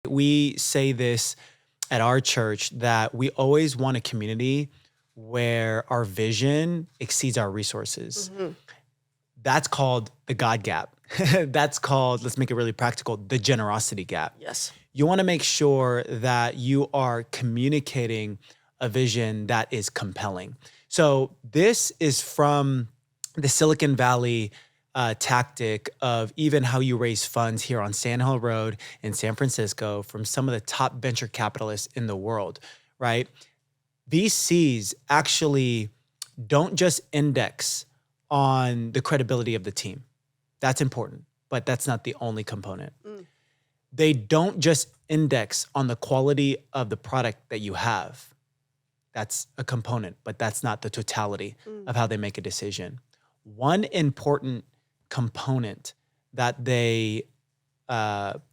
We say this at our church that we always want a community where our vision exceeds our resources. That's called the God gap. That's called, let's make it really practical, the generosity gap. Yes. You want to make sure that you are communicating a vision that is compelling. So this is from the Silicon Valley tactic of even how you raise funds here on Sand Hill Road in San Francisco from some of the top venture capitalists in the world, right? VCs actually don't just index on the credibility of the team. That's important, but that's not the only component. They don't just index on the quality of the product that you have. That's a component, but that's not the totality of how they make a decision. One important component that they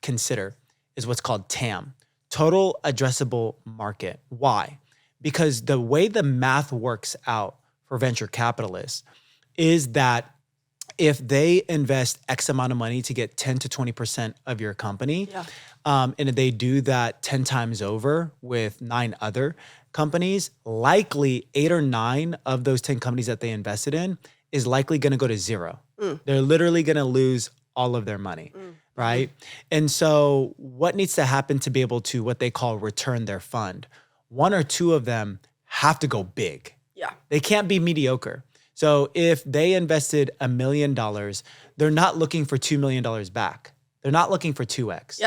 consider is what's called TAM, total addressable market. Why? Because the way the math works out for venture capitalists is that if they invest X amount of money to get 10 to 20% of your company, and if they do that 10 times over with 9 other companies, likely 8 or 9 of those 10 companies that they invested in is likely going to go to zero. They're literally going to lose all of their money, right? And so what needs to happen to be able to what they call return their fund? 1 or 2 of them have to go big. They can't be mediocre. So if they invested $1 million, they're not looking for $2 million back. They're not looking for 2x.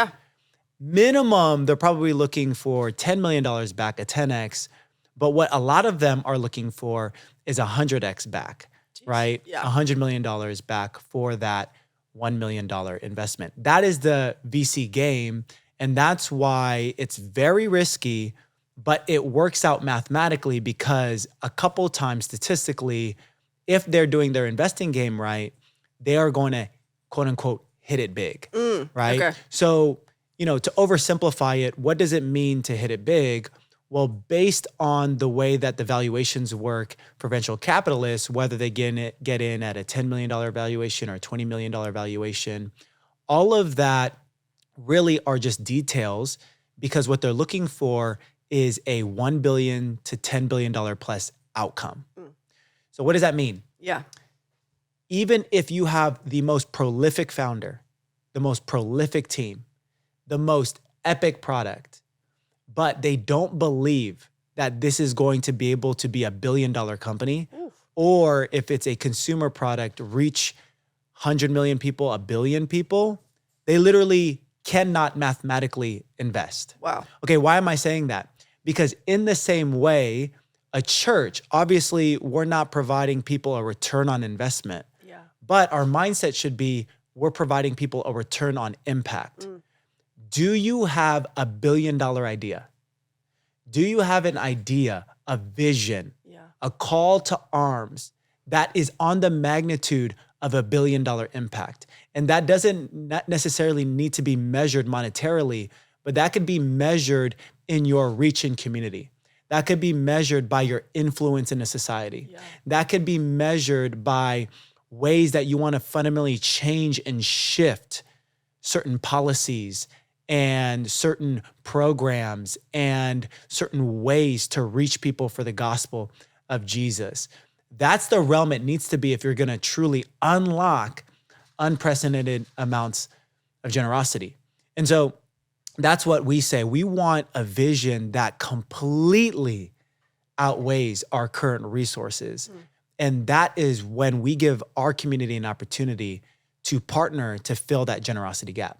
Minimum, they're probably looking for $10 million back, a 10x. But what a lot of them are looking for is 100x back, right? $100 million back for that $1 million investment. That is the VC game. And that's why it's very risky, but it works out mathematically because a couple times statistically, if they're doing their investing game right, they are going to, quote unquote, hit it big, right? Okay. So, to oversimplify it, what does it mean to hit it big? Well, based on the way that the valuations work for venture capitalists, whether they get in at a $10 million valuation or a $20 million valuation, all of that really are just details because what they're looking for is a $1 billion to $10 billion plus outcome. So what does that mean? Even if you have the most prolific founder, the most prolific team, the most epic product, but they don't believe that this is going to be able to be a $1 billion company, or if it's a consumer product, reach 100 million people, 1 billion people, they literally cannot mathematically invest. Wow. Okay, why am I saying that? Because in the same way, a church, obviously, we're not providing people a return on investment, but our mindset should be we're providing people a return on impact. Do you have a $1 billion idea? Do you have an idea, a vision, a call to arms that is on the magnitude of a $1 billion impact? And that doesn't necessarily need to be measured monetarily, but that could be measured in your reach in community. That could be measured by your influence in a society. That could be measured by ways that you want to fundamentally change and shift certain policies and certain programs and certain ways to reach people for the gospel of Jesus. That's the realm it needs to be if you're going to truly unlock unprecedented amounts of generosity. And so that's what we say. We want a vision that completely outweighs our current resources. And that is when we give our community an opportunity to partner to fill that generosity gap.